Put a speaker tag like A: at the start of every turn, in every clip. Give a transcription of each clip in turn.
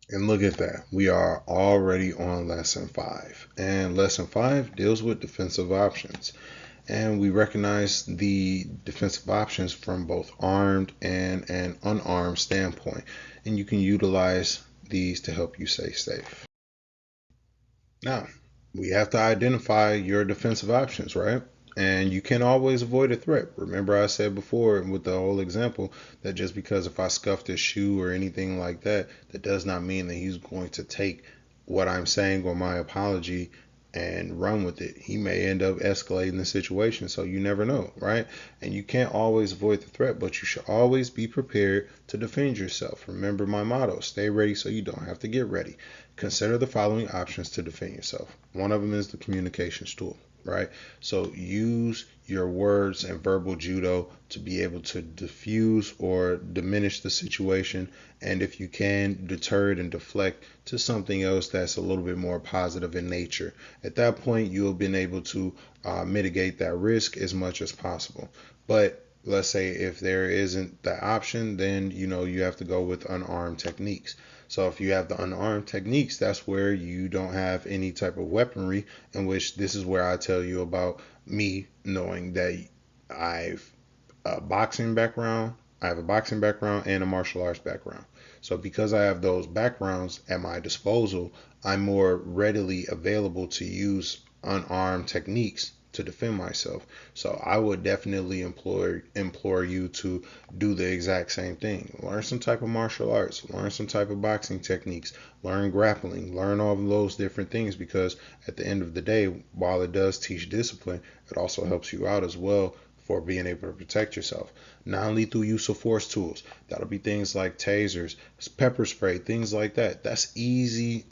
A: And look at that. We are already on lesson five. And lesson five deals with defensive options. And we recognize the defensive options from both armed and an unarmed standpoint. And you can utilize these to help you stay safe. Now, we have to identify your defensive options, right? And you can always avoid a threat. Remember, I said before with the whole example that just because if I scuffed his shoe or anything like that, that does not mean that he's going to take what I'm saying or my apology and run with it. He may end up escalating the situation, so you never know, right? And you can't always avoid the threat, but you should always be prepared to defend yourself. Remember my motto, stay ready so you don't have to get ready. Consider the following options to defend yourself. One of them is the communications tool, right? So use your words and verbal judo to be able to diffuse or diminish the situation. And if you can, deter it and deflect to something else that's a little bit more positive in nature. At that point, you'll been able to mitigate that risk as much as possible. But let's say if there isn't that option, then you have to go with unarmed techniques. So if you have the unarmed techniques, that's where you don't have any type of weaponry, in which this is where I tell you about me knowing that I've a boxing background, I have a boxing background and a martial arts background. So because I have those backgrounds at my disposal, I'm more readily available to use unarmed techniques to defend myself. So I would definitely implore you to do the exact same thing. Learn some type of martial arts, learn some type of boxing techniques, learn grappling, learn all of those different things, because at the end of the day, while it does teach discipline, it also helps you out as well for being able to protect yourself. Non-lethal use of force tools. That'll be things like tasers, pepper spray, things like that. That's easy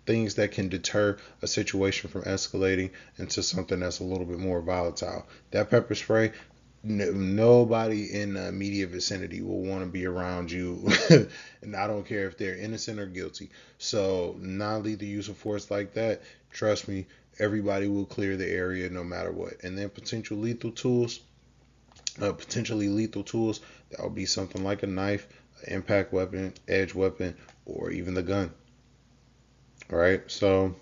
A: things that can deter a situation from escalating into something that's a little bit more volatile. That pepper spray, nobody in the immediate vicinity will want to be around you. And I don't care if they're innocent or guilty. So non-lethal use of force like that, trust me, everybody will clear the area no matter what. And then potentially lethal tools, that would be something like a knife, an impact weapon, edge weapon, or even the gun. All right. So,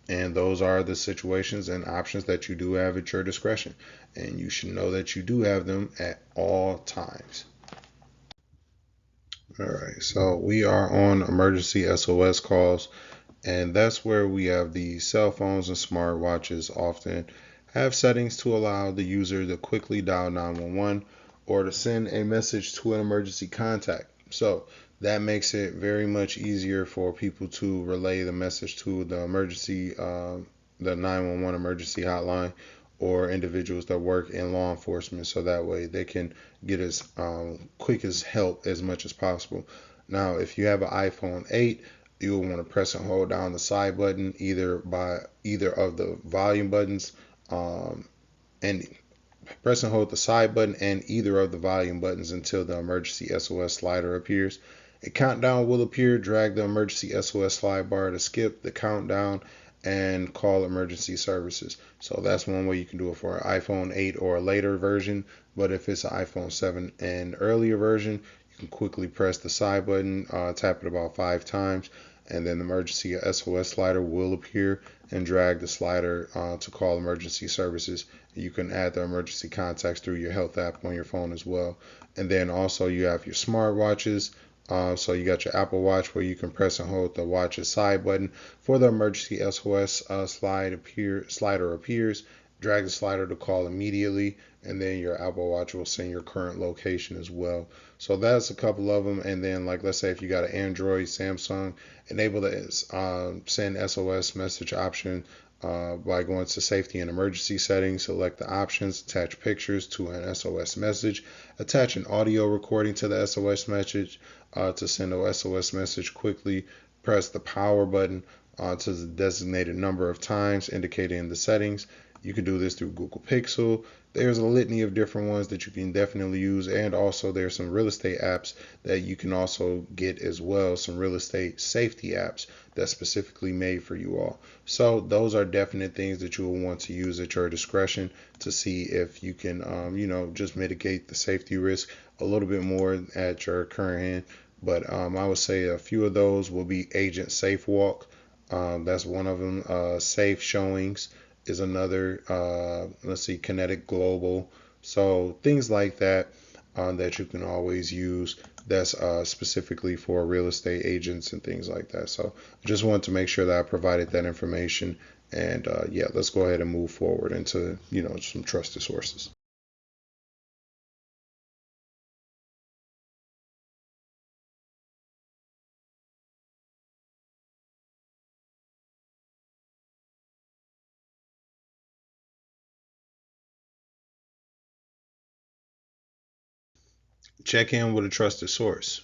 A: and those are the situations and options that you do have at your discretion. And you should know that you do have them at all times. All right. So we are on emergency SOS calls. And that's where we have the cell phones and smartwatches often have settings to allow the user to quickly dial 911 or to send a message to an emergency contact. So that makes it very much easier for people to relay the message to the 911 emergency hotline, or individuals that work in law enforcement, so that way they can get as quick as help as much as possible. Now, if you have an iPhone 8, you will want to press and hold down the side button either of the volume buttons, and press and hold the side button and either of the volume buttons until the emergency SOS slider appears. A countdown will appear. Drag the emergency SOS slide bar to skip the countdown and call emergency services. So that's one way you can do it for an iPhone 8 or a later version. But if it's an iPhone 7 and earlier version, you can quickly press the side button, tap it about 5 times, and then the emergency SOS slider will appear, and drag the slider to call emergency services. You can add the emergency contacts through your health app on your phone as well. And then also you have your smart watches. So you got your Apple Watch, where you can press and hold the watch's side button for the emergency SOS slider appears. Drag the slider to call immediately, and then your Apple Watch will send your current location as well. So that's a couple of them. And then, like, let's say if you got an Android, Samsung, enable the send SOS message option by going to safety and emergency settings. Select the options, attach pictures to an SOS message, attach an audio recording to the SOS message to send a SOS message quickly. Press the power button to the designated number of times indicated in the settings. You can do this through Google Pixel. There's a litany of different ones that you can definitely use, and also there's some real estate apps that you can also get as well, some real estate safety apps that's specifically made for you all. So those are definite things that you will want to use at your discretion to see if you can, just mitigate the safety risk a little bit more at your current hand. But I would say a few of those will be Agent Safe Walk. That's one of them. Safe Showings is another. Let's see, Kinetic Global. So things like that that you can always use. That's specifically for real estate agents and things like that. So I just wanted to make sure that I provided that information. And yeah, let's go ahead and move forward into some trusted sources. Check in with a trusted source.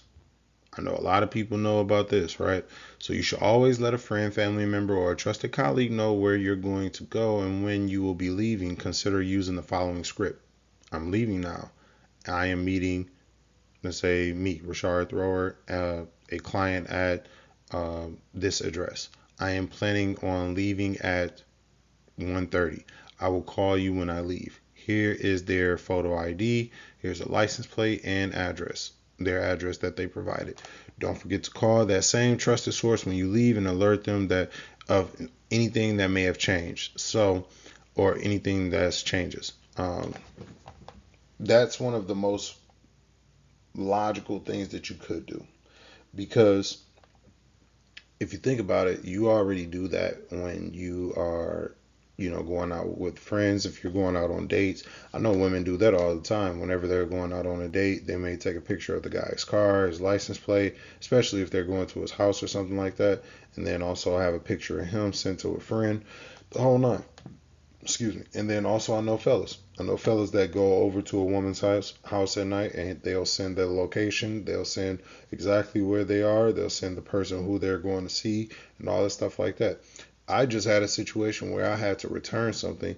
A: I know a lot of people know about this, right? So you should always let a friend, family member, or a trusted colleague know where you're going to go and when you will be leaving. Consider using the following script. I'm leaving now. I am meeting, let's say, meet Rashard Thrower, a client at this address. I am planning on leaving at 1:30. I will call you when I leave. Here is their photo ID. Here's a license plate and address, their address that they provided. Don't forget to call that same trusted source when you leave and alert them that of anything that may have changed. So, or anything that's changes. That's one of the most logical things that you could do because if you think about it, you already do that when you are, going out with friends. If you're going out on dates, I know women do that all the time. Whenever they're going out on a date, they may take a picture of the guy's car, his license plate, especially if they're going to his house or something like that, and then also have a picture of him sent to a friend, the whole nine. Excuse me. And then also I know fellas that go over to a woman's house at night and they'll send their location. They'll send exactly where they are. They'll send the person who they're going to see and all that stuff like that. I just had a situation where I had to return something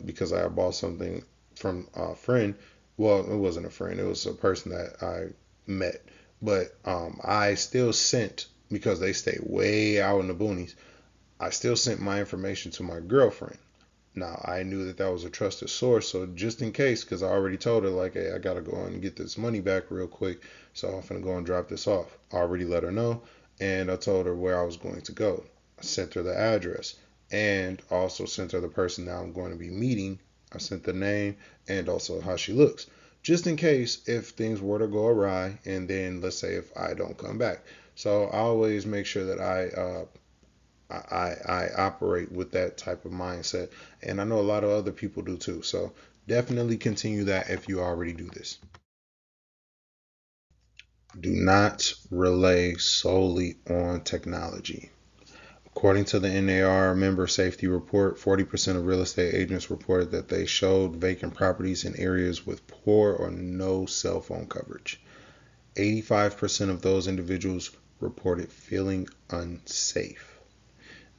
A: because I bought something from a friend. Well, it wasn't a friend. It was a person that I met. But I still sent, because they stay way out in the boonies, I still sent my information to my girlfriend. Now I knew that that was a trusted source, so just in case, because I already told her like, hey, I gotta go and get this money back real quick, so I'm gonna go and drop this off. I already let her know, and I told her where I was going to go. I sent her the address, and also sent her the person that I'm going to be meeting. I sent the name and also how she looks, just in case if things were to go awry, and then let's say if I don't come back. So I always make sure that I operate with that type of mindset, and I know a lot of other people do too. So definitely continue that if you already do this. Do not rely solely on technology. According to the NAR member safety report, 40% of real estate agents reported that they showed vacant properties in areas with poor or no cell phone coverage. 85% of those individuals reported feeling unsafe.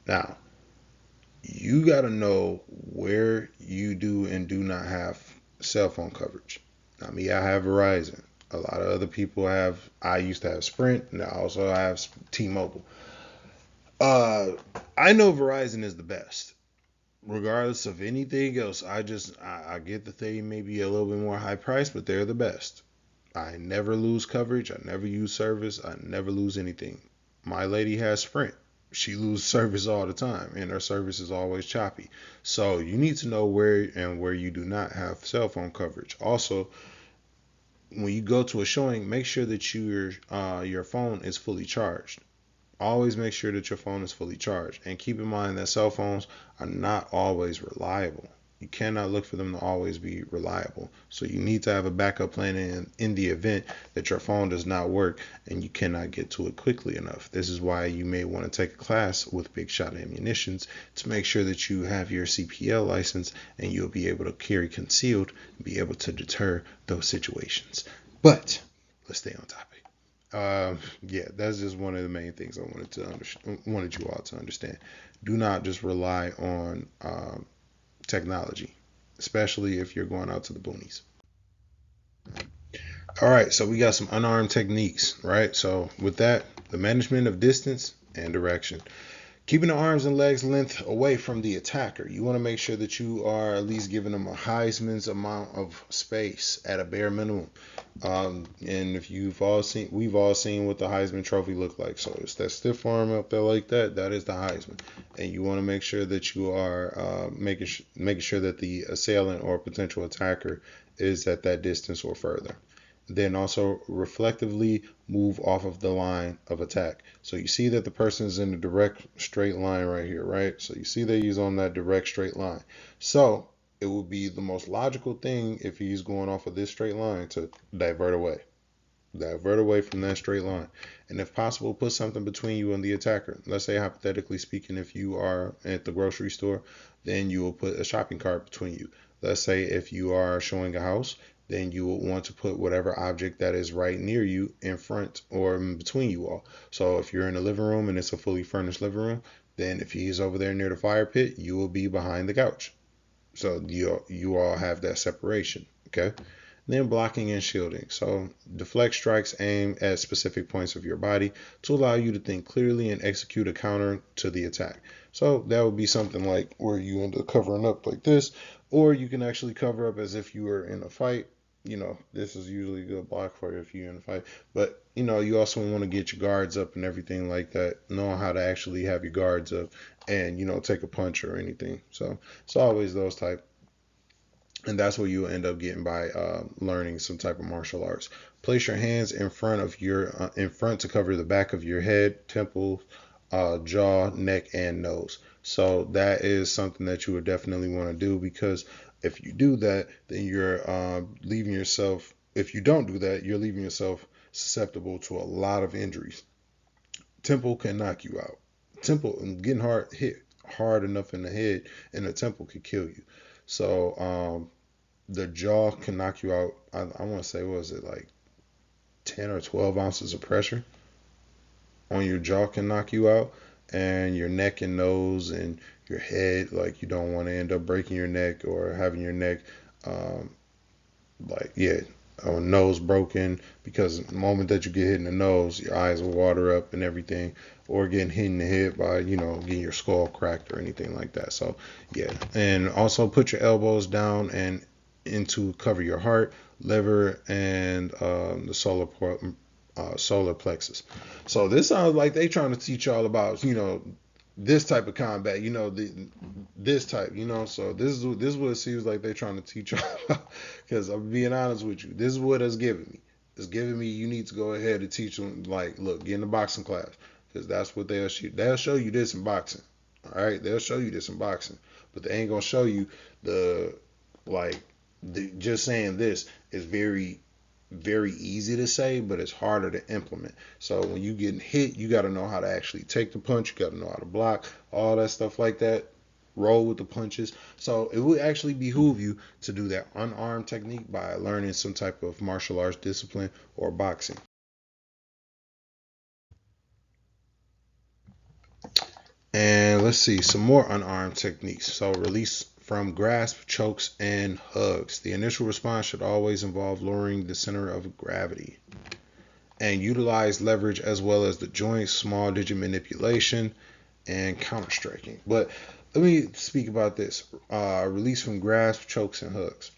A: Now, you got to know where you do and do not have cell phone coverage. Now, me, I have Verizon. A lot of other people have. I used to have Sprint, and I also have T-Mobile. Uh, I know Verizon is the best, regardless of anything else. I get that they may be a little bit more high priced, but they're the best. I never lose coverage. I never use service. I never lose anything. My lady has Sprint. She loses service all the time, and her service is always choppy. So you need to know where you do not have cell phone coverage. Also, when you go to a showing, make sure that your phone is fully charged. Always make sure that your phone is fully charged, and keep in mind that cell phones are not always reliable. You cannot look for them to always be reliable. So you need to have a backup plan in the event that your phone does not work and you cannot get to it quickly enough. This is why you may want to take a class with Big Shot Ammunitions to make sure that you have your CPL license and you'll be able to carry concealed and be able to deter those situations. But let's stay on topic. Yeah, that's just one of the main things I wanted you all to understand. Do not just rely on technology, especially if you're going out to the boonies. All right, so we got some unarmed techniques, right? So with that, the management of distance and direction. Keeping the arms and legs length away from the attacker. You want to make sure that you are at least giving them a Heisman's amount of space at a bare minimum. And if we've all seen what the Heisman Trophy look like. So it's that stiff arm up there like that. That is the Heisman, and you want to make sure that you are making sure that the assailant or potential attacker is at that distance or further. Then also reflectively move off of the line of attack. So you see that the person is in a direct straight line right here, right? So you see that he's on that direct straight line. So it would be the most logical thing if he's going off of this straight line to divert away. Divert away from that straight line. And if possible, put something between you and the attacker. Let's say, hypothetically speaking, if you are at the grocery store, then you will put a shopping cart between you. Let's say if you are showing a house, then you will want to put whatever object that is right near you in front or in between you all. So if you're in a living room and it's a fully furnished living room, then if he's over there near the fire pit, you will be behind the couch. So you all have that separation. Okay. Then blocking and shielding. So deflect strikes aimed at specific points of your body to allow you to think clearly and execute a counter to the attack. So that would be something like where you end up covering up like this, or you can actually cover up as if you were in a fight. This is usually a good block for you if you're in a fight. But you also want to get your guards up and everything like that. Know how to actually have your guards up and take a punch or anything. So it's always those type. And that's what you end up getting by learning some type of martial arts. Place your hands in front of in front to cover the back of your head, temple, jaw, neck, and nose. So that is something that you would definitely want to do, because if you do that, then you're leaving yourself. If you don't do that, you're leaving yourself susceptible to a lot of injuries. Temple can knock you out. Temple and getting hit hard enough in the head and the temple could kill you. So the jaw can knock you out. I want to say, what was it, like 10 or 12 ounces of pressure on your jaw can knock you out, and your neck and nose and your head. Like, you don't want to end up breaking your neck or having your neck, um, nose broken, because the moment that you get hit in the nose, your eyes will water up and everything, or getting hit in the head by, getting your skull cracked or anything like that. So, yeah. And also put your elbows down and into cover your heart, liver, and the solar plexus. So this sounds like they trying to teach y'all about, this type of combat, this type, so this is what it seems like they're trying to teach y'all. Because I'm being honest with you, this is what it's giving me. It's giving me, you need to go ahead and teach them, like, look, get in the boxing class, because that's what they'll show you this in boxing. All right, they'll show you this in boxing, but they ain't gonna show you just saying this is very, very easy to say, but it's harder to implement. So when you get hit, you got to know how to actually take the punch. You got to know how to block, all that stuff like that. Roll with the punches. So it would actually behoove you to do that unarmed technique by learning some type of martial arts discipline or boxing. And let's see some more unarmed techniques. So release from grasp, chokes, and hugs. The initial response should always involve lowering the center of gravity and utilize leverage as well as the joints, small digit manipulation, and counter striking. But let me speak about this. Release from grasp, chokes, and hugs.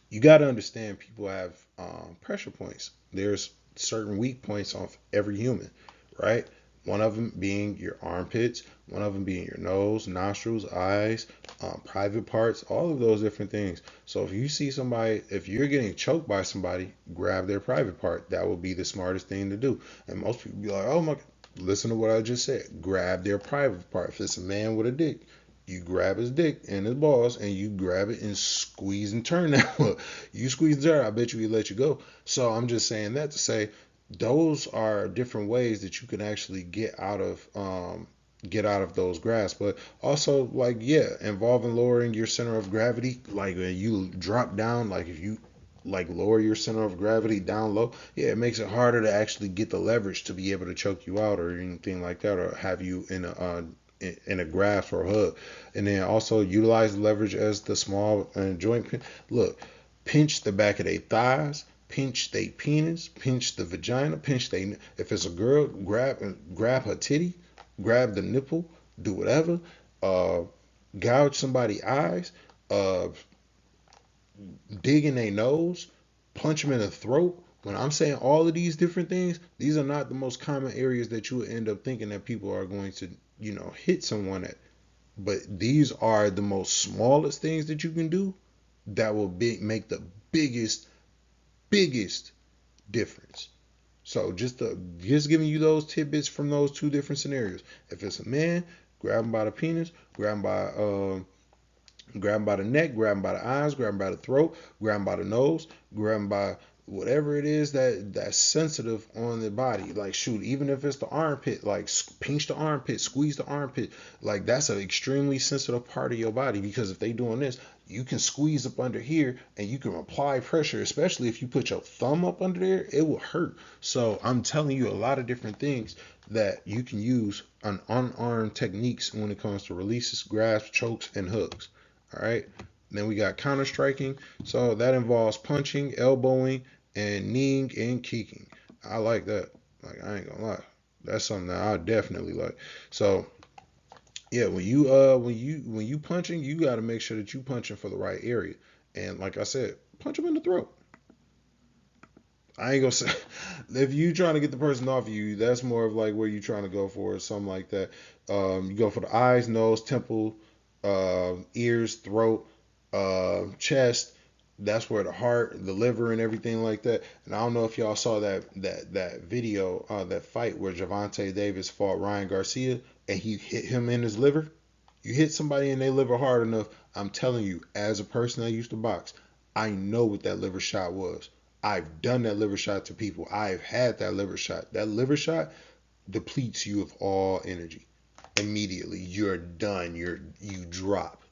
A: You got to understand, people have pressure points. There's certain weak points of every human, right? One of them being your armpits, one of them being your nose, nostrils, eyes, private parts, all of those different things. So if you see somebody, if you're getting choked by somebody, grab their private part. That would be the smartest thing to do. And most people be like, oh my, listen to what I just said. Grab their private part. If it's a man with a dick, you grab his dick and his balls and you grab it and squeeze and turn that. You squeeze and turn, I bet you he let you go. So I'm just saying that to say, those are different ways that you can actually get out of those grasps. But also, like, yeah, involving lowering your center of gravity. Like when you drop down, like if you like lower your center of gravity down low, yeah, it makes it harder to actually get the leverage to be able to choke you out or anything like that, or have you in a grasp or a hug. And then also utilize leverage as the small joint pin. Look, pinch the back of their thighs, pinch their penis, pinch the vagina, pinch they. If it's a girl, grab her titty, grab the nipple, do whatever, uh, gouge somebody's eyes, uh, dig in their nose, punch them in the throat. When I'm saying all of these different things, these are not the most common areas that you would end up thinking that people are going to, hit someone at. But these are the most smallest things that you can do that will make the biggest difference. So just giving you those tidbits from those two different scenarios. If it's a man, grab him by the penis, grab him by the neck, grab him by the eyes, grab him by the throat, grab him by the nose, grab him by whatever it is that's sensitive on the body. Like shoot, even if it's the armpit, like pinch the armpit, squeeze the armpit. Like that's an extremely sensitive part of your body because if they doing this, you can squeeze up under here and you can apply pressure, especially if you put your thumb up under there, it will hurt. So I'm telling you a lot of different things that you can use on unarmed techniques when it comes to releases, grabs, chokes, and hooks. All right. Then we got counter striking. So that involves punching, elbowing, and kneeing and kicking. I like that. Like I ain't gonna lie. That's something that I definitely like. So yeah, when you punching, you gotta make sure that you punching for the right area. And like I said, punch them in the throat. I ain't gonna say if you trying to get the person off of you, that's more of like where you trying to go for or something like that. You go for the eyes, nose, temple, ears, throat, chest. That's where the heart, the liver, and everything like that. And I don't know if y'all saw that video, that fight where Javante Davis fought Ryan Garcia, and he hit him in his liver. You hit somebody in their liver hard enough, I'm telling you, as a person that used to box, I know what that liver shot was. I've done that liver shot to people. I've had that liver shot. That liver shot depletes you of all energy immediately. You're done. You drop.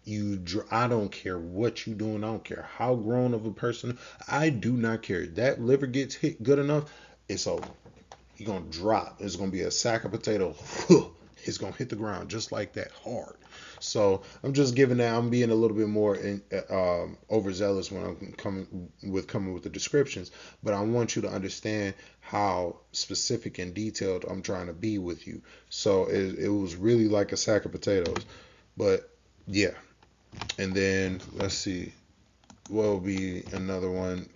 A: I don't care what you're doing. I don't care how grown of a person. I do not care. That liver gets hit good enough, it's over. You're gonna drop. It's gonna be a sack of potato. It's gonna hit the ground just like that hard. So I'm just giving that. I'm being a little bit more overzealous when I'm coming with the descriptions, but I want you to understand how specific and detailed I'm trying to be with you. So it was really like a sack of potatoes, but yeah. And then let's see, what will be another one?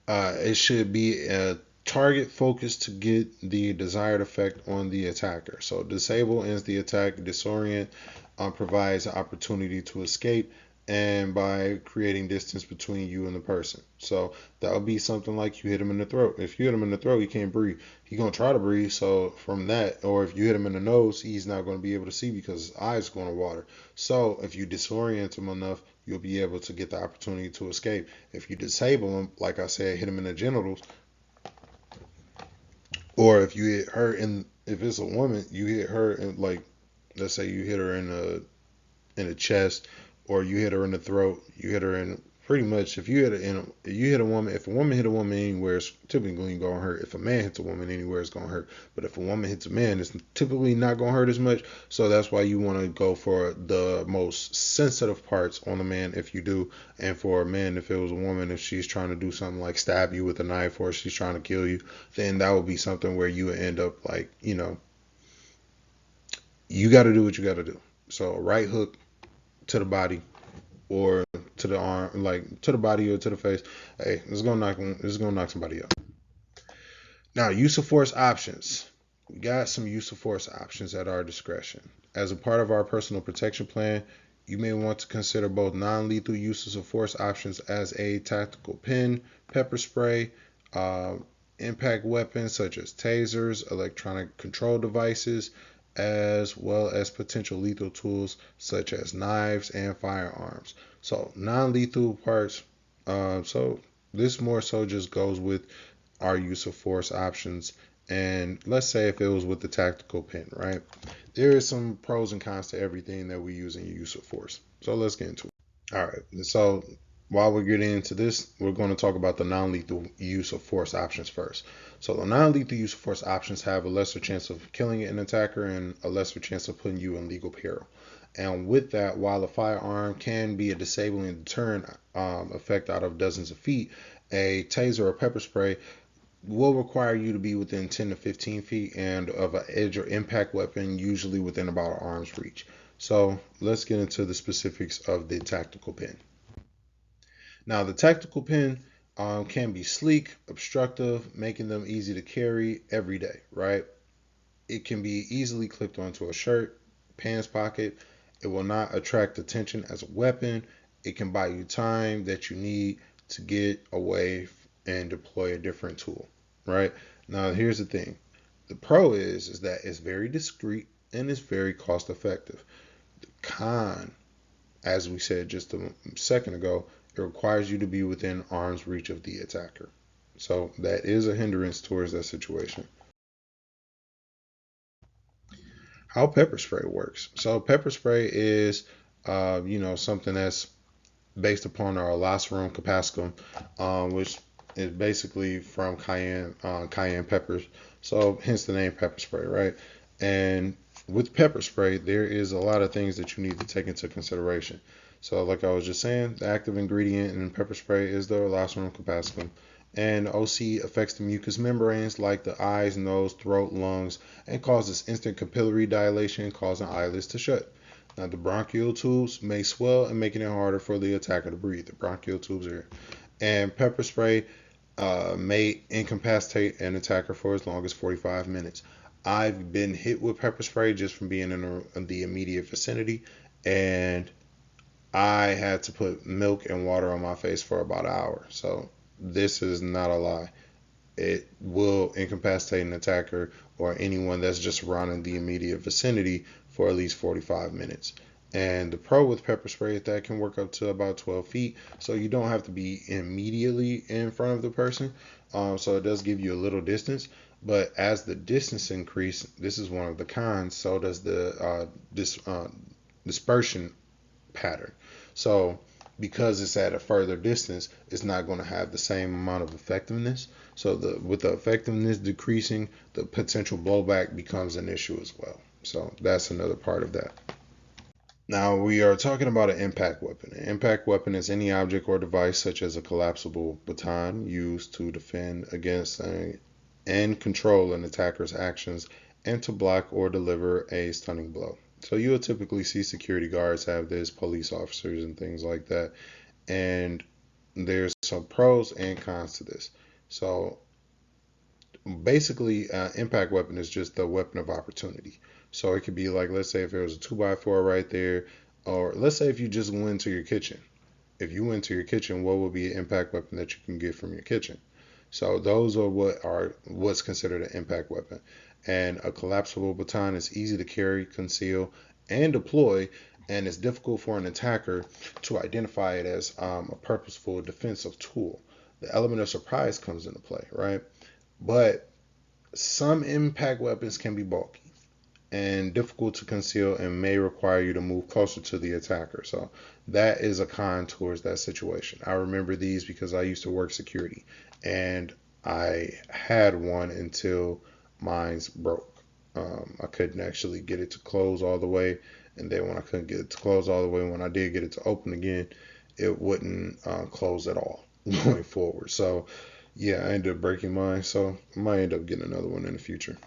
A: It should be a target focus to get the desired effect on the attacker. So disable ends the attack, disorient provides an opportunity to escape, and by creating distance between you and the person. So that would be something like you hit him in the throat. If you hit him in the throat, he can't breathe. He's gonna try to breathe. So from that, or if you hit him in the nose, he's not going to be able to see because his eyes are going to water. So if you disorient him enough, you'll be able to get the opportunity to escape. If you disable him, like I said, hit him in the genitals, or if you hit her in, if it's a woman, you hit her in, like, let's say you hit her in the chest, or you hit her in the throat, you hit her in, pretty much if you hit you hit a woman, if a woman hit a woman anywhere, it's typically going to hurt. If a man hits a woman anywhere, it's going to hurt. But if a woman hits a man, it's typically not going to hurt as much. So that's why you want to go for the most sensitive parts on the man if you do, and for a man, if it was a woman, if she's trying to do something like stab you with a knife or she's trying to kill you, then that would be something where you would end up like, you got to do what you got to do. So right hook to the body or to the arm, like to the body or to the face. Hey, it's gonna knock somebody out. Now, use of force options. We got some use of force options at our discretion. As a part of our personal protection plan, you may want to consider both non-lethal uses of force options as a tactical pin, pepper spray, uh, impact weapons such as tasers, electronic control devices, as well as potential lethal tools such as knives and firearms. So non-lethal parts. So this more so just goes with our use of force options. And let's say if it was with the tactical pin, right? There is some pros and cons to everything that we use in use of force. So let's get into it. All right. So while we're getting into this, we're going to talk about the non-lethal use of force options first. So the non-lethal use of force options have a lesser chance of killing an attacker and a lesser chance of putting you in legal peril. And with that, while a firearm can be a disabling deterrent effect out of dozens of feet, a taser or pepper spray will require you to be within 10 to 15 feet, and of an edge or impact weapon, usually within about arm's reach. So let's get into the specifics of the tactical pin. Now, the tactical pin can be sleek, obstructive, making them easy to carry every day, right? It can be easily clipped onto a shirt, pants pocket. It will not attract attention as a weapon. It can buy you time that you need to get away and deploy a different tool, right? Now, here's the thing. The pro is that it's very discreet and it's very cost effective. The con, as we said just a second ago, it requires you to be within arm's reach of the attacker. So that is a hindrance towards that situation. How pepper spray works. So pepper spray is, something that's based upon our Alacerum capsicum, which is basically from cayenne peppers. So hence the name pepper spray, right? And with pepper spray, there is a lot of things that you need to take into consideration. So, like I was just saying, the active ingredient in pepper spray is the Alacerum capsicum. And OC affects the mucous membranes like the eyes, nose, throat, lungs, and causes instant capillary dilation, causing eyelids to shut. Now, the bronchial tubes may swell and making it harder for the attacker to breathe. The bronchial tubes are here. And pepper spray may incapacitate an attacker for as long as 45 minutes. I've been hit with pepper spray just from being in the immediate vicinity, and I had to put milk and water on my face for about an hour. So this is not a lie. It will incapacitate an attacker or anyone that's just around in the immediate vicinity for at least 45 minutes. And the pro with pepper spray is that can work up to about 12 feet. So you don't have to be immediately in front of the person. So it does give you a little distance. But as the distance increase, this is one of the cons. So does the dispersion pattern. So because it's at a further distance, it's not going to have the same amount of effectiveness. So with the effectiveness decreasing, the potential blowback becomes an issue as well. So that's another part of that. Now we are talking about an impact weapon. An impact weapon is any object or device such as a collapsible baton used to defend against and control an attacker's actions and to block or deliver a stunning blow. So you will typically see security guards have this, police officers and things like that. And there's some pros and cons to this. So basically, impact weapon is just the weapon of opportunity. So it could be like, let's say if there was a 2x4 right there, or let's say if you just went to your kitchen. If you went to your kitchen, what would be an impact weapon that you can get from your kitchen? So those are what's considered an impact weapon. And a collapsible baton is easy to carry, conceal, and deploy, and it's difficult for an attacker to identify it as a purposeful defensive tool. The element of surprise comes into play, right? But some impact weapons can be bulky and difficult to conceal and may require you to move closer to the attacker. So that is a con towards that situation. I remember these because I used to work security and I had one until mine's broke. I couldn't actually get it to close all the way. And then when I couldn't get it to close all the way, when I did get it to open again, it wouldn't close at all going forward. So yeah, I ended up breaking mine. So I might end up getting another one in the future.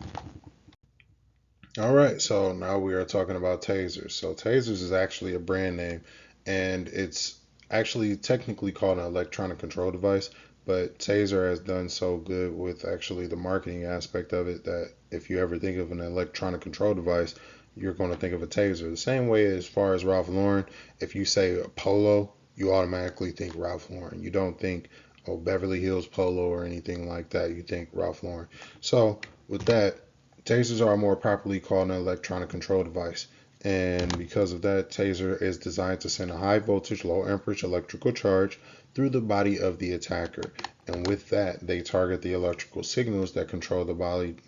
A: All right, so now we are talking about tasers. So tasers is actually a brand name, and it's actually technically called an electronic control device. But Taser has done so good with actually the marketing aspect of it that if you ever think of an electronic control device, you're going to think of a taser. The same way as far as Ralph Lauren, if you say a polo, you automatically think Ralph Lauren. You don't think, oh, Beverly Hills Polo or anything like that. You think Ralph Lauren. So with that, tasers are more properly called an electronic control device. And because of that, taser is designed to send a high voltage, low amperage electrical charge through the body of the attacker. And with that, they target the electrical signals that control the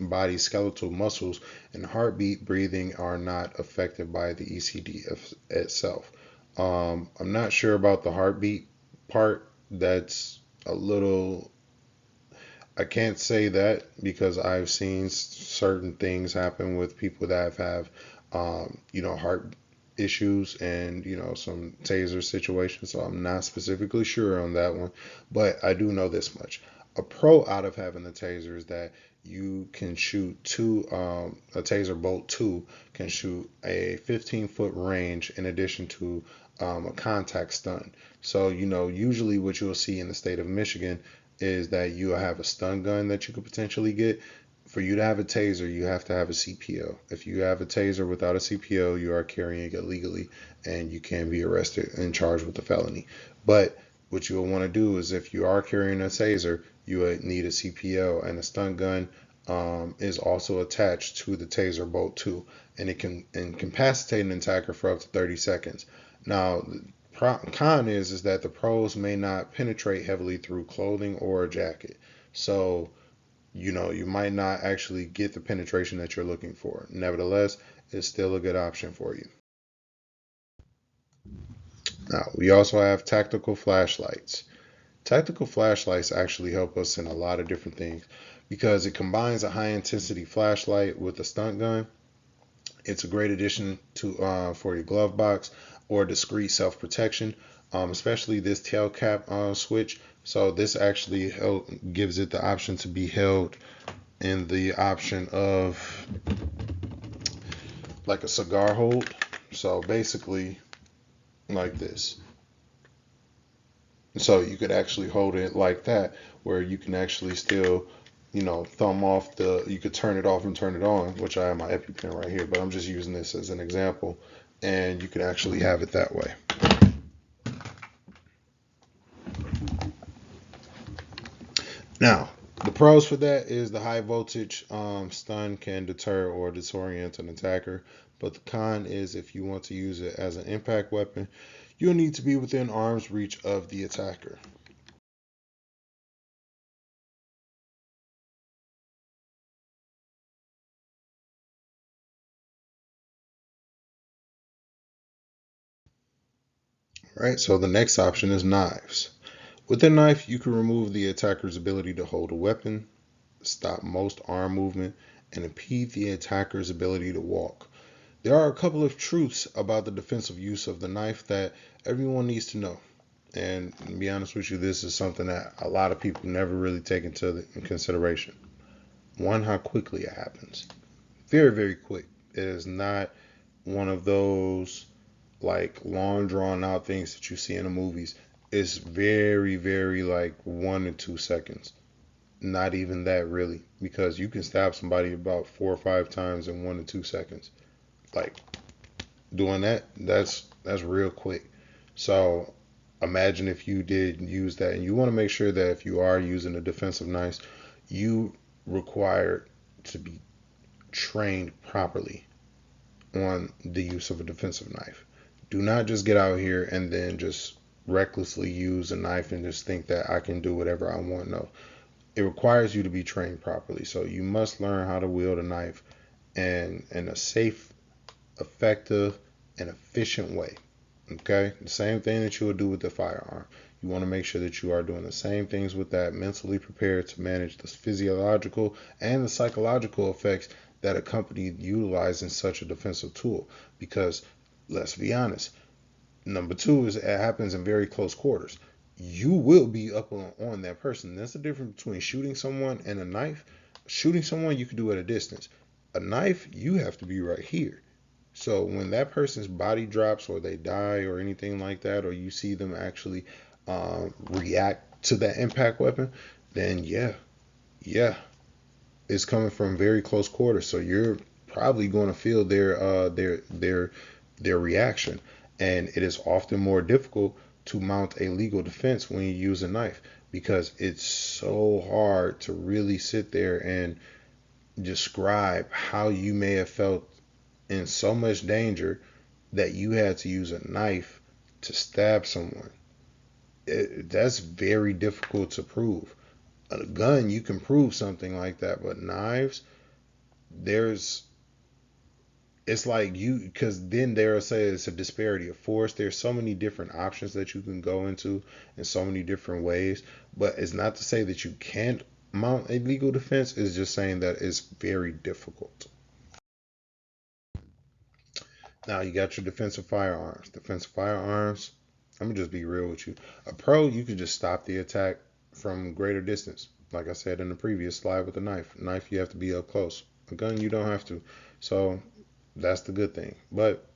A: body's skeletal muscles, and heartbeat, breathing are not affected by the ECD itself. I'm not sure about the heartbeat part. That's a little, I can't say that because I've seen certain things happen with people that have, heart issues and, some taser situations. So I'm not specifically sure on that one, but I do know this much. A pro out of having the taser is that you can shoot a taser bolt 2 can shoot a 15-foot range in addition to a contact stun. So, usually what you'll see in the state of Michigan is that you'll have a stun gun that you could potentially get. For you to have a taser, you have to have a CPO. If you have a taser without a CPO, you are carrying it illegally and you can be arrested and charged with a felony. But what you'll want to do is if you are carrying a taser, you would need a CPO, and a stun gun is also attached to the taser bolt too, and it can incapacitate an attacker for up to 30 seconds. Now, the con is that the pros may not penetrate heavily through clothing or a jacket. So, you might not actually get the penetration that you're looking for. Nevertheless, it's still a good option for you. Now, we also have tactical flashlights. Tactical flashlights actually help us in a lot of different things because it combines a high intensity flashlight with a stunt gun. It's a great addition to for your glove box or discreet self protection, especially this tail cap switch. So this actually gives it the option to be held in the option of like a cigar hold. So basically like this. So you could actually hold it like that, where you can actually still, thumb off you could turn it off and turn it on, which I have my EpiPen right here, but I'm just using this as an example, and you can actually have it that way. Now, the pros for that is the high voltage stun can deter or disorient an attacker, but the con is if you want to use it as an impact weapon, you'll need to be within arm's reach of the attacker. Right, so the next option is knives. With a knife, you can remove the attacker's ability to hold a weapon, stop most arm movement, and impede the attacker's ability to walk. There are a couple of truths about the defensive use of the knife that everyone needs to know. And to be honest with you, this is something that a lot of people never really take into consideration. One, how quickly it happens. Very, very quick. It is not one of those like long drawn out things that you see in the movies. It's very, very like 1 to 2 seconds. Not even that really, because you can stab somebody about 4 or 5 times in 1 to 2 seconds. Like doing that's real quick. So imagine if you did use that, and you want to make sure that if you are using a defensive knife, you require to be trained properly on the use of a defensive knife. Do not just get out here and then just recklessly use a knife and just think that I can do whatever I want. No, it requires you to be trained properly. So you must learn how to wield a knife and in a safe, effective, and efficient way. Okay, the same thing that you would do with the firearm. You want to make sure that you are doing the same things with that, mentally prepared to manage the physiological and the psychological effects that accompany utilizing such a defensive tool. Because let's be honest, number two is it happens in very close quarters. You will be up on that person. That's the difference between shooting someone and a knife. Shooting someone you can do at a distance. A knife, you have to be right here. So when that person's body drops or they die or anything like that, or you see them actually react to that impact weapon, then yeah, it's coming from very close quarters. So you're probably going to feel their reaction, and it is often more difficult to mount a legal defense when you use a knife because it's so hard to really sit there and describe how you may have felt in so much danger that you had to use a knife to stab someone. That's very difficult to prove. A gun, you can prove something like that, but knives, there's it's like you because then they'll say it's a disparity of force. There's so many different options that you can go into in so many different ways, but it's not to say that you can't mount a legal defense. It's just saying that it's very difficult. Now you got your defensive firearms. Defensive firearms, I'm gonna just be real with you. A pro, you can just stop the attack from greater distance. like I said in the previous slide with the knife. Knife, you have to be up close. A gun, you don't have to. So that's the good thing. But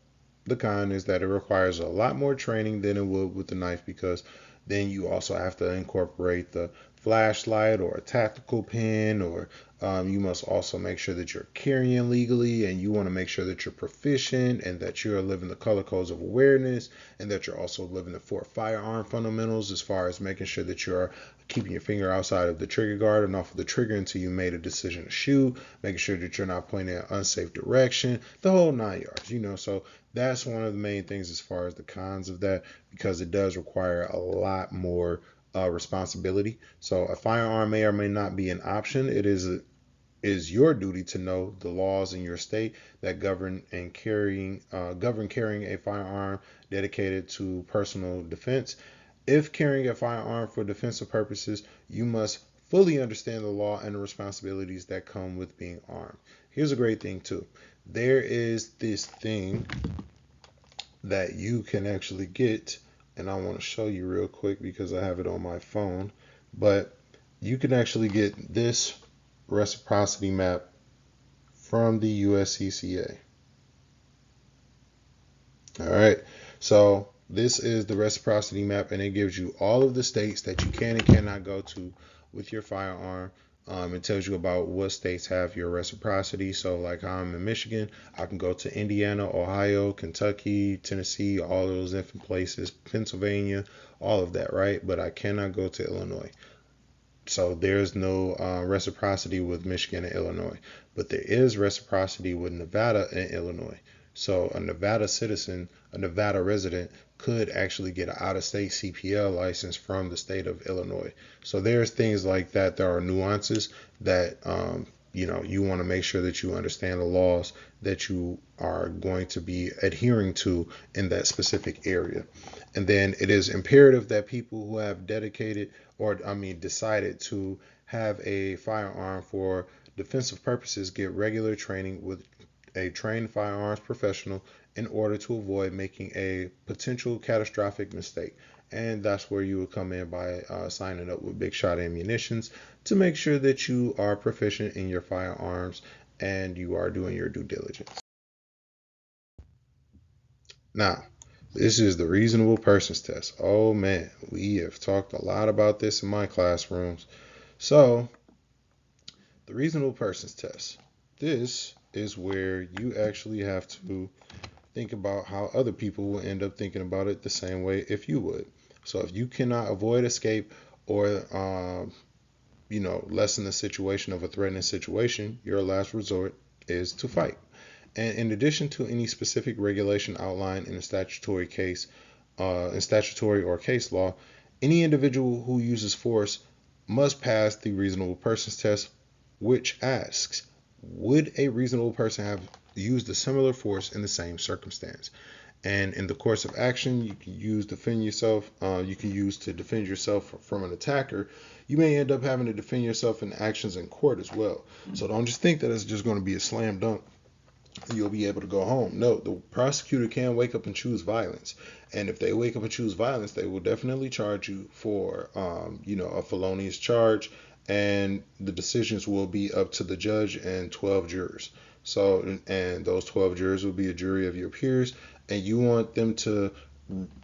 A: the con is that it requires a lot more training than it would with the knife, because then you also have to incorporate the flashlight or a tactical pin, or you must also make sure that you're carrying legally, and you want to make sure that you're proficient and that you're living the color codes of awareness, and that you're also living the four firearm fundamentals, as far as making sure that you're keeping your finger outside of the trigger guard and off of the trigger until you made a decision to shoot, making sure that you're not pointing in an unsafe direction, the whole 9 yards, So that's one of the main things as far as the cons of that, because it does require a lot more responsibility. So a firearm may or may not be an option. It is your duty to know the laws in your state that govern carrying a firearm dedicated to personal defense. If carrying a firearm for defensive purposes, you must fully understand the law and the responsibilities that come with being armed. Here's a great thing too. There is this thing that you can actually get, and I want to show you real quick because I have it on my phone, but you can actually get this reciprocity map from the USCCA. All right, so this is the reciprocity map, and it gives you all of the states that you can and cannot go to with your firearm. It tells you about what states have your reciprocity. So like I'm in Michigan, I can go to Indiana, Ohio, Kentucky, Tennessee, all those different places, Pennsylvania, all of that, right? But I cannot go to Illinois. So there's no reciprocity with Michigan and Illinois, but there is reciprocity with Nevada and Illinois. So a Nevada citizen, a Nevada resident, could actually get an out-of-state CPL license from the state of Illinois. So there's things like that. There are nuances that you want to make sure that you understand the laws that you are going to be adhering to in that specific area. And then it is imperative that people who have decided to have a firearm for defensive purposes get regular training with a trained firearms professional in order to avoid making a potential catastrophic mistake. And that's where you would come in by signing up with Big Shot Ammunitions to make sure that you are proficient in your firearms and you are doing your due diligence. Now, this is the reasonable persons test. Oh man, we have talked a lot about this in my classrooms. So, the reasonable persons test. This is where you actually have to think about how other people will end up thinking about it the same way if you would. So if you cannot avoid escape or lessen the situation of a threatening situation, your last resort is to fight. And in addition to any specific regulation outlined in a statutory or case law, any individual who uses force must pass the reasonable persons test, which asks, would a reasonable person have used a similar force in the same circumstance? And in the course of action, you can use defend yourself. You can use to defend yourself from an attacker. You may end up having to defend yourself in actions in court as well. So don't just think that it's just going to be a slam dunk. You'll be able to go home. No, the prosecutor can wake up and choose violence. And if they wake up and choose violence, they will definitely charge you for, a felonious charge. And the decisions will be up to the judge and 12 jurors. So, and those 12 jurors will be a jury of your peers, and you want them to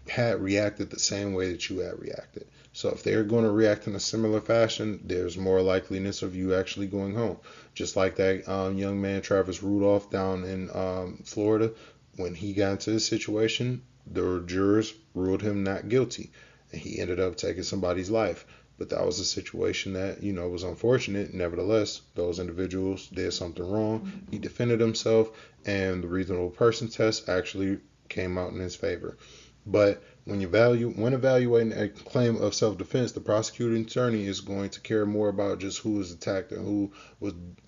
A: have reacted the same way that you had reacted. So if they're going to react in a similar fashion, there's more likeliness of you actually going home. Just like that young man, Travis Rudolph, down in Florida, when he got into this situation, the jurors ruled him not guilty, and he ended up taking somebody's life. But that was a situation that, was unfortunate. Nevertheless, those individuals did something wrong. He defended himself, and the reasonable person test actually came out in his favor. But when evaluating a claim of self-defense, the prosecuting attorney is going to care more about just who was attacked and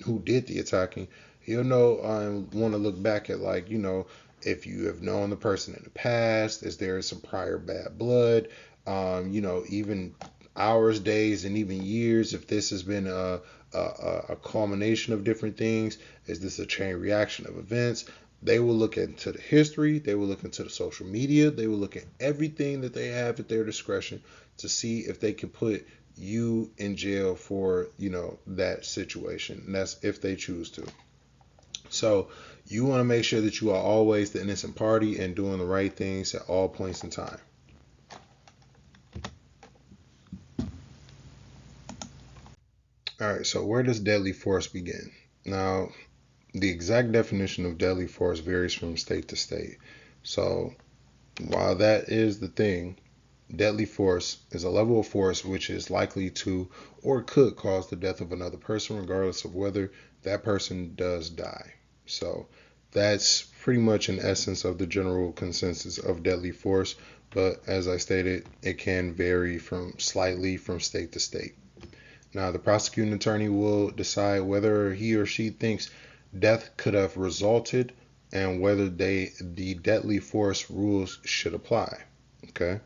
A: who did the attacking. He'll want to look back at, if you have known the person in the past, is there some prior bad blood, even hours, days, and even years, if this has been a culmination of different things, is this a chain reaction of events? They will look into the history, they will look into the social media, they will look at everything that they have at their discretion to see if they can put you in jail for, that situation. And that's if they choose to. So you want to make sure that you are always the innocent party and doing the right things at all points in time. All right, so where does deadly force begin? Now, the exact definition of deadly force varies from state to state. So, while that is the thing, deadly force is a level of force which is likely to or could cause the death of another person, regardless of whether that person does die. So, that's pretty much an essence of the general consensus of deadly force. But as I stated, it can vary from slightly from state to state. Now, the prosecuting attorney will decide whether he or she thinks death could have resulted and whether the deadly force rules should apply. Okay.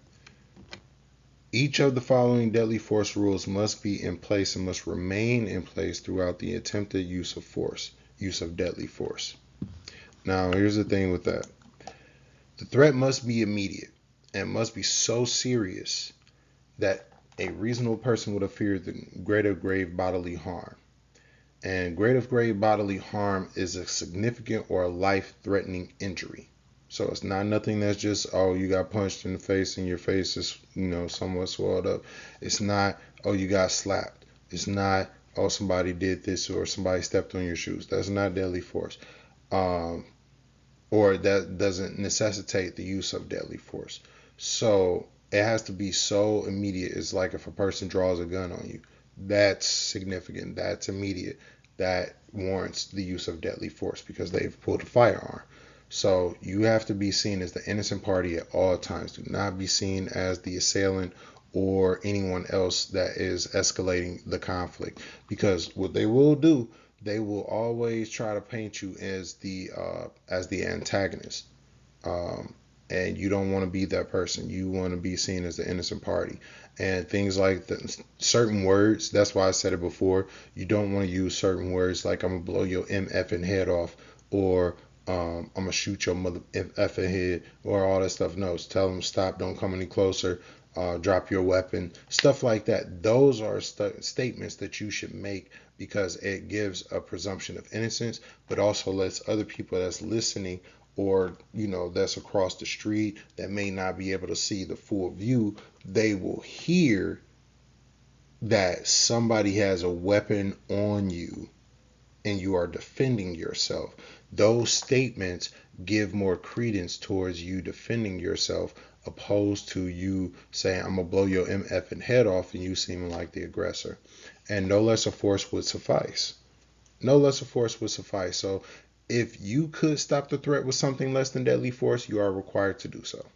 A: Each of the following deadly force rules must be in place and must remain in place throughout the attempted use of deadly force. Now, here's the thing with that. The threat must be immediate and must be so serious that a reasonable person would have feared the greater grave bodily harm. And greater grave bodily harm is a significant or a life-threatening injury. So it's not nothing that's just, oh, you got punched in the face and your face is, somewhat swelled up. It's not, oh, you got slapped. It's not, oh, somebody did this or somebody stepped on your shoes. That's not deadly force. Or that doesn't necessitate the use of deadly force. So it has to be so immediate. It's like if a person draws a gun on you, that's significant, that's immediate, that warrants the use of deadly force because they've pulled a firearm. So you have to be seen as the innocent party at all times. Do not be seen as the assailant or anyone else that is escalating the conflict, because what they will do, they will always try to paint you as the antagonist. And you don't want to be that person. You want to be seen as the innocent party. And things like certain words, that's why I said it before, you don't want to use certain words like I'm going to blow your MFing head off, or I'm going to shoot your mother effing head, or all that stuff. No, tell them stop, don't come any closer, drop your weapon, stuff like that. Those are statements that you should make because it gives a presumption of innocence, but also lets other people that's listening or that's across the street that may not be able to see the full view, they will hear that somebody has a weapon on you and you are defending yourself. Those statements give more credence towards you defending yourself opposed to you saying I'm gonna blow your MFing head off and you seeming like the aggressor. And no lesser force would suffice. No lesser force would suffice. So if you could stop the threat with something less than deadly force, you are required to do so.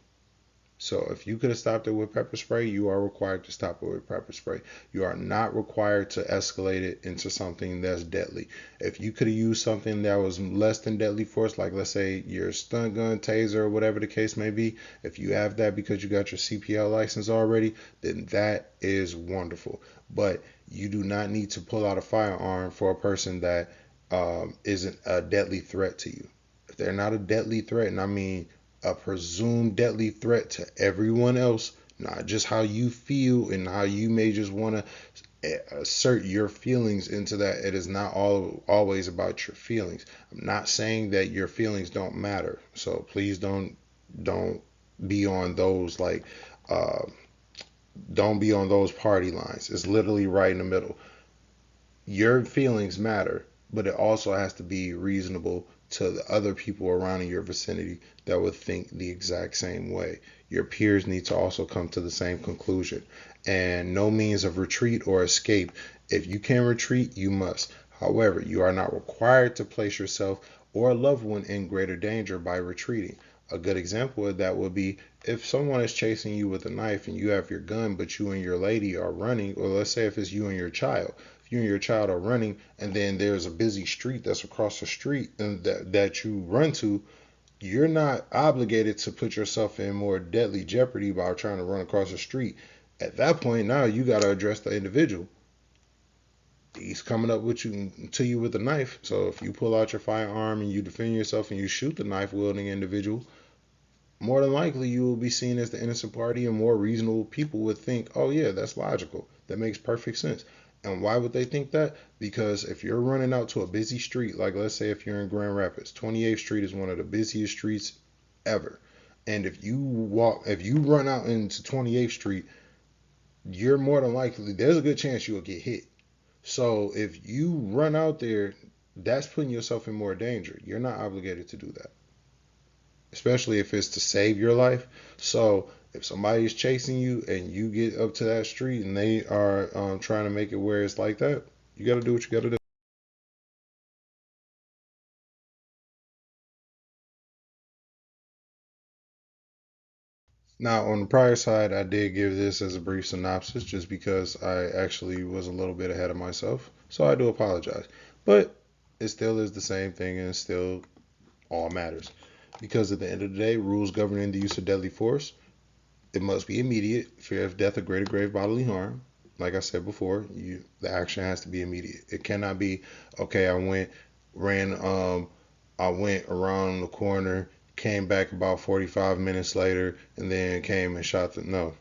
A: So if you could have stopped it with pepper spray, you are required to stop it with pepper spray. You are not required to escalate it into something that's deadly. If you could have used something that was less than deadly force, like let's say your stun gun, taser, or whatever the case may be, if you have that because you got your CPL license already, then that is wonderful. But you do not need to pull out a firearm for a person that isn't a deadly threat to you. If they're not a deadly threat, and I mean a presumed deadly threat to everyone else, not just how you feel and how you may just want to assert your feelings into that. It is not always about your feelings. I'm not saying that your feelings don't matter. So please don't be on those don't be on those party lines. It's literally right in the middle. Your feelings matter, but it also has to be reasonable to the other people around in your vicinity that would think the exact same way. Your peers need to also come to the same conclusion. And no means of retreat or escape. If you can retreat, you must. However, you are not required to place yourself or a loved one in greater danger by retreating. A good example of that would be if someone is chasing you with a knife and you have your gun, but you and your lady are running, or let's say if it's you and your child, if you and your child are running and then there's a busy street that's across the street and that you run to, you're not obligated to put yourself in more deadly jeopardy by trying to run across the street. At that point, now you got to address the individual. He's coming up with you to you with a knife. So if you pull out your firearm and you defend yourself and you shoot the knife wielding individual, more than likely you will be seen as the innocent party, and more reasonable people would think, oh, yeah, that's logical. That makes perfect sense. And why would they think that? Because if you're running out to a busy street, like let's say if you're in Grand Rapids, 28th Street is one of the busiest streets ever. And if you run out into 28th Street, you're more than likely, there's a good chance you'll get hit. So if you run out there, that's putting yourself in more danger. You're not obligated to do that, especially if it's to save your life. So if somebody is chasing you and you get up to that street and they are trying to make it where it's like that, you got to do what you got to do. Now, on the prior side, I did give this as a brief synopsis just because I actually was a little bit ahead of myself. So I do apologize. But it still is the same thing and it still all matters. Because at the end of the day, rules governing the use of deadly force, it must be immediate, fear of death or greater grave bodily harm. Like I said before, the action has to be immediate. It cannot be, okay, ran I went around the corner, came back about 45 minutes later, and then came and shot the. No,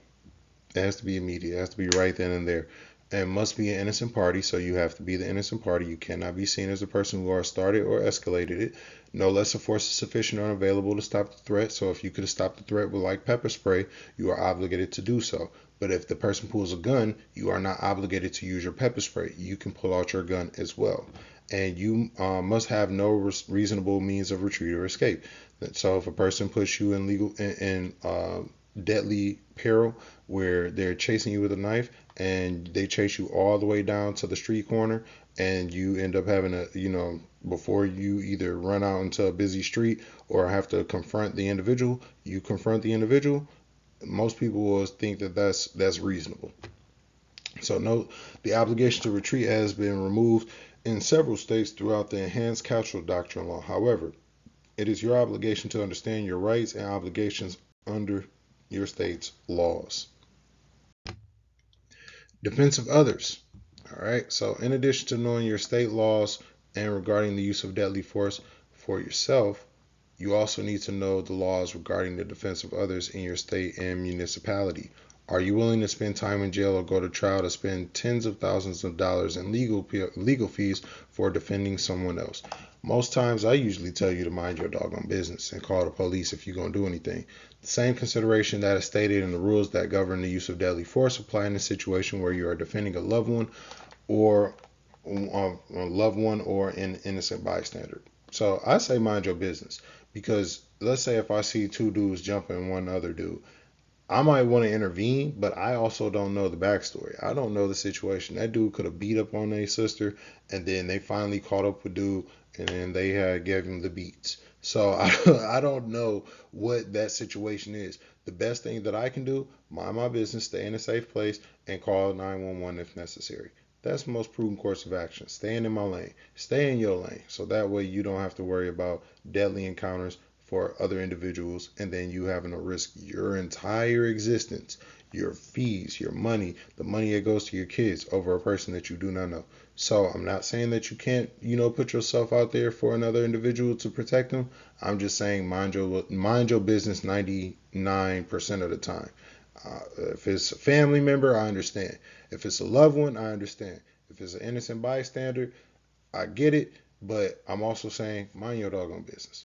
A: it has to be immediate. It has to be right then and there. And it must be an innocent party, so you have to be the innocent party. You cannot be seen as the person who are started or escalated it. No lesser force is sufficient or available to stop the threat. So if you could have stopped the threat with like pepper spray, you are obligated to do so. But if the person pulls a gun, you are not obligated to use your pepper spray. You can pull out your gun as well. And you must have no reasonable means of retreat or escape. So if a person puts you in deadly peril where they're chasing you with a knife and they chase you all the way down to the street corner and you end up having before you either run out into a busy street or have to confront the individual, you confront the individual. Most people will think that that's reasonable. So note the obligation to retreat has been removed in several states throughout the enhanced Castro doctrine law. However, it is your obligation to understand your rights and obligations under your state's laws. Defense of others. All right. So, in addition to knowing your state laws and regarding the use of deadly force for yourself, you also need to know the laws regarding the defense of others in your state and municipality. Are you willing to spend time in jail or go to trial to spend tens of thousands of dollars in legal fees for defending someone else? Most times, I usually tell you to mind your doggone business and call the police if you're going to do anything. The same consideration that is stated in the rules that govern the use of deadly force apply in a situation where you are defending a loved one or an innocent bystander. So I say mind your business because let's say if I see two dudes jumping one other dude, I might want to intervene, but I also don't know the backstory. I don't know the situation. That dude could have beat up on their sister, and then they finally caught up with dude, and then they had gave him the beats. So I don't know what that situation is. The best thing that I can do, mind my business, stay in a safe place, and call 911 if necessary. That's the most prudent course of action. Staying in my lane. Stay in your lane. So that way you don't have to worry about deadly encounters for other individuals and then you having to risk your entire existence, your fees, your money, the money that goes to your kids over a person that you do not know. So I'm not saying that you can't, put yourself out there for another individual to protect them. I'm just saying mind your business 99% of the time. If it's a family member, I understand. If it's a loved one, I understand. If it's an innocent bystander, I get it. But I'm also saying mind your doggone business.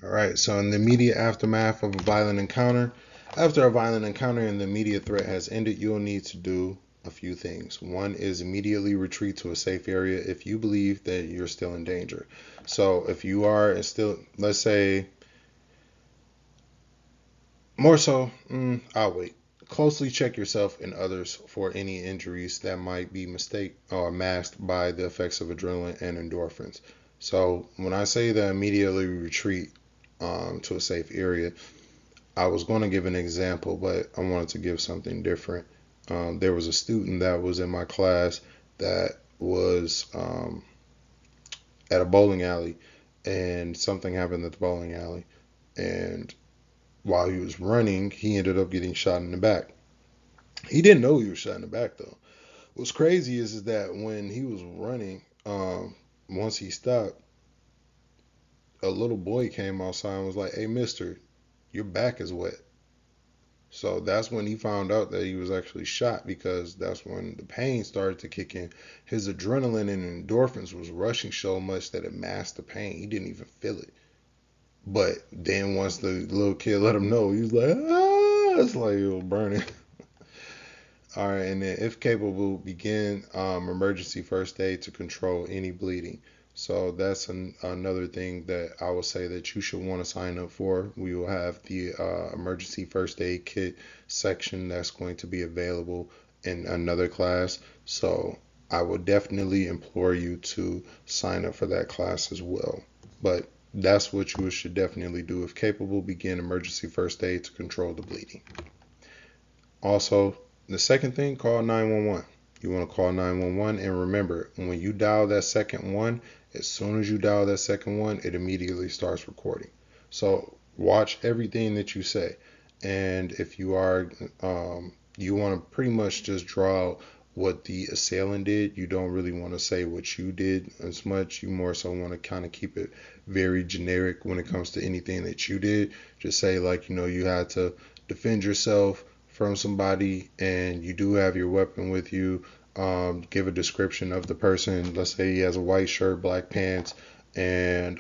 A: All right, so in the immediate aftermath of a violent encounter, after a violent encounter and the immediate threat has ended, you'll need to do a few things. One is immediately retreat to a safe area if you believe that you're still in danger. So if you are still, let's say, more so, I'll wait. Closely check yourself and others for any injuries that might be mistake or masked by the effects of adrenaline and endorphins. So when I say that immediately retreat to a safe area, I was going to give an example, but I wanted to give something different. There was a student that was in my class that was at a bowling alley, and something happened at the bowling alley. And while he was running, he ended up getting shot in the back. He didn't know he was shot in the back, though. What's crazy is that when he was running, once he stopped, a little boy came outside and was like, "Hey, mister, your back is wet." So that's when he found out that he was actually shot, because that's when the pain started to kick in. His adrenaline and endorphins was rushing so much that it masked the pain. He didn't even feel it. But then once the little kid let him know, he was like, ah, it's like it was burning. All right, and then if capable, begin emergency first aid to control any bleeding. So that's another thing that I would say that you should want to sign up for. We will have the emergency first aid kit section that's going to be available in another class. So I would definitely implore you to sign up for that class as well. But that's what you should definitely do. If capable, begin emergency first aid to control the bleeding. Also, the second thing, call 911. You want to call 911, and remember, when you dial that second one, as soon as you dial that second one, it immediately starts recording. So watch everything that you say. And if you are, you want to pretty much just draw out what the assailant did. You don't really want to say what you did as much. You more so want to kind of keep it very generic when it comes to anything that you did. Just say, like, you had to defend yourself from somebody and you do have your weapon with you. Give a description of the person. Let's say he has a white shirt, black pants, and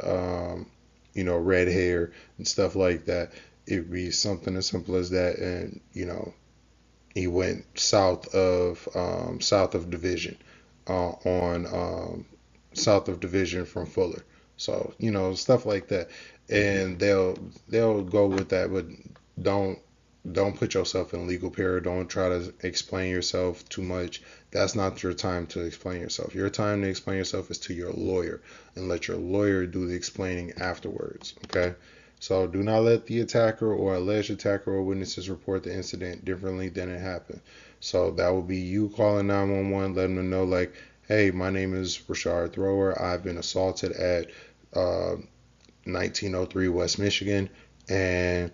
A: red hair and stuff like that. It'd be something as simple as that. And he went south of Division, on south of Division from Fuller. So stuff like that, and they'll go with that, but don't don't put yourself in legal peril. Don't try to explain yourself too much. That's not your time to explain yourself. Your time to explain yourself is to your lawyer, and let your lawyer do the explaining afterwards. Okay? So do not let the attacker or alleged attacker or witnesses report the incident differently than it happened. So that will be you calling 911, letting them know, like, hey, my name is Rashard Thrower. I've been assaulted at 1903 West Michigan, and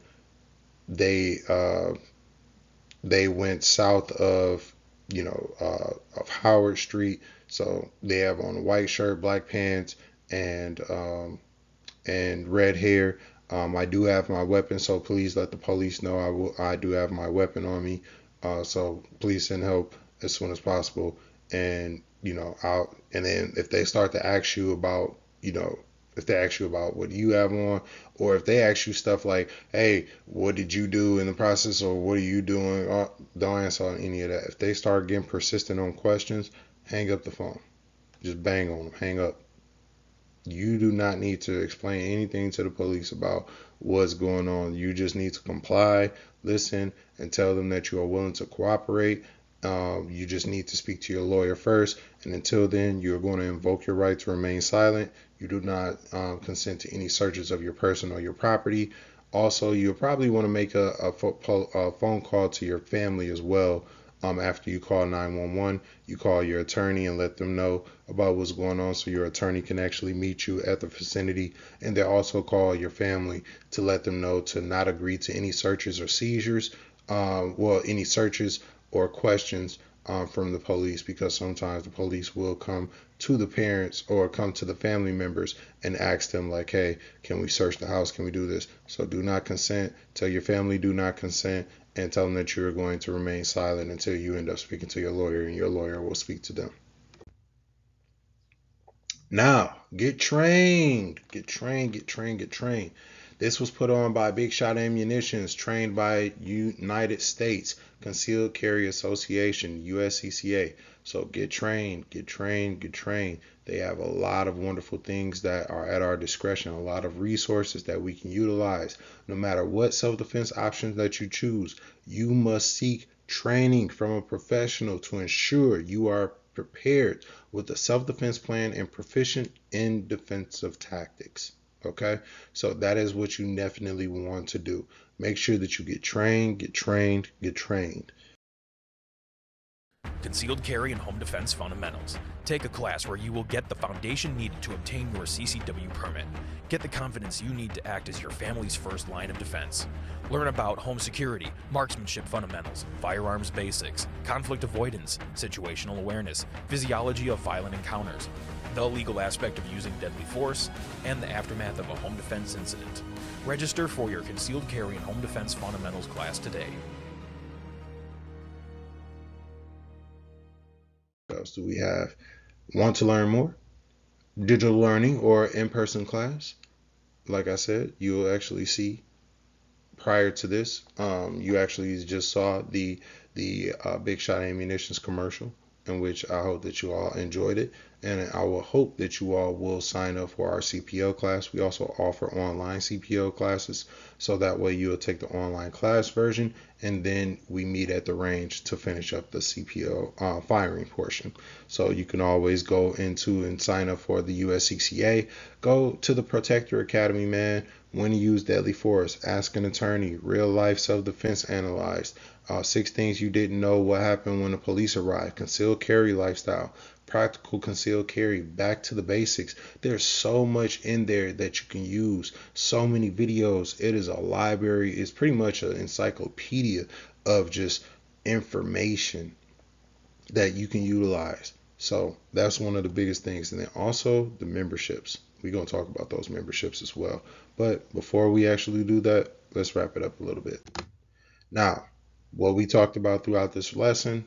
A: they they went south of of Howard Street. So they have on a white shirt, black pants, and red hair. I do have my weapon, so please let the police know I do have my weapon on me. So please send help as soon as possible. And I'll and then if they start to ask you about if they ask you about what you have on, or if they ask you stuff like, hey, what did you do in the process, or what are you doing, don't answer on any of that. If they start getting persistent on questions, hang up the phone. Just bang on them, hang up. You do not need to explain anything to the police about what's going on. You just need to comply, listen, and tell them that you are willing to cooperate. You just need to speak to your lawyer first. And until then, you're going to invoke your right to remain silent. You do not consent to any searches of your person or your property. Also, you'll probably want to make a phone call to your family as well. After you call 911, you call your attorney and let them know about what's going on, so your attorney can actually meet you at the vicinity. And they also call your family to let them know to not agree to any searches or seizures, any searches or questions from the police, because sometimes the police will come to the parents or come to the family members and ask them, like, hey, can we search the house? Can we do this? So do not consent. Tell your family do not consent, and tell them that you're going to remain silent until you end up speaking to your lawyer, and your lawyer will speak to them. Now, get trained. Get trained, get trained, get trained. This was put on by Big Shot Ammunitions, trained by United States Concealed Carry Association, USCCA. So get trained, get trained, get trained. They have a lot of wonderful things that are at our discretion, a lot of resources that we can utilize. No matter what self-defense options that you choose, you must seek training from a professional to ensure you are prepared with a self-defense plan and proficient in defensive tactics. Okay, so that is what you definitely want to do. Make sure that you get trained, get trained, get trained.
B: Concealed Carry and Home Defense Fundamentals. Take a class where you will get the foundation needed to obtain your CCW permit. Get the confidence you need to act as your family's first line of defense. Learn about home security, marksmanship fundamentals, firearms basics, conflict avoidance, situational awareness, physiology of violent encounters, the legal aspect of using deadly force, and the aftermath of a home defense incident. Register for your Concealed Carry and Home Defense Fundamentals class today.
A: What else do we have? Want to learn more? Digital learning or in-person class? Like I said, you'll actually see prior to this, you actually just saw the Big Shot Ammunitions commercial, in which I hope that you all enjoyed it, and I will hope that you all will sign up for our CPO class. We also offer online CPO classes, so that way you'll take the online class version, and then we meet at the range to finish up the CPO firing portion. So you can always go into and sign up for the USCCA. Go to the Protector Academy, man. When to use deadly force, ask an attorney, real life self-defense analyzed, 6 things you didn't know what happened when the police arrived, concealed carry lifestyle, practical concealed carry, back to the basics. There's so much in there that you can use, so many videos. It is a library. It's pretty much an encyclopedia of just information that you can utilize. So that's one of the biggest things. And then also the memberships. We're going to talk about those memberships as well. But before we actually do that, let's wrap it up a little bit. Now, what we talked about throughout this lesson: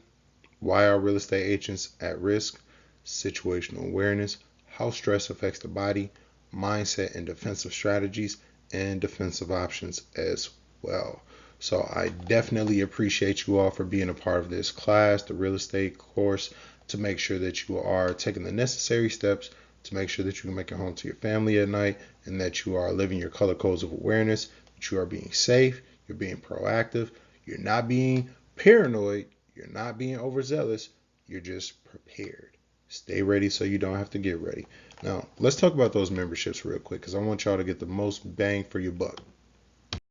A: why are real estate agents at risk, situational awareness, how stress affects the body, mindset and defensive strategies, and defensive options as well. So I definitely appreciate you all for being a part of this class, the real estate course, to make sure that you are taking the necessary steps to make sure that you can make it home to your family at night, and that you are living your color codes of awareness, that you are being safe, you're being proactive, you're not being paranoid, you're not being overzealous, you're just prepared. Stay ready so you don't have to get ready. Now, let's talk about those memberships real quick, because I want y'all to get the most bang for your buck.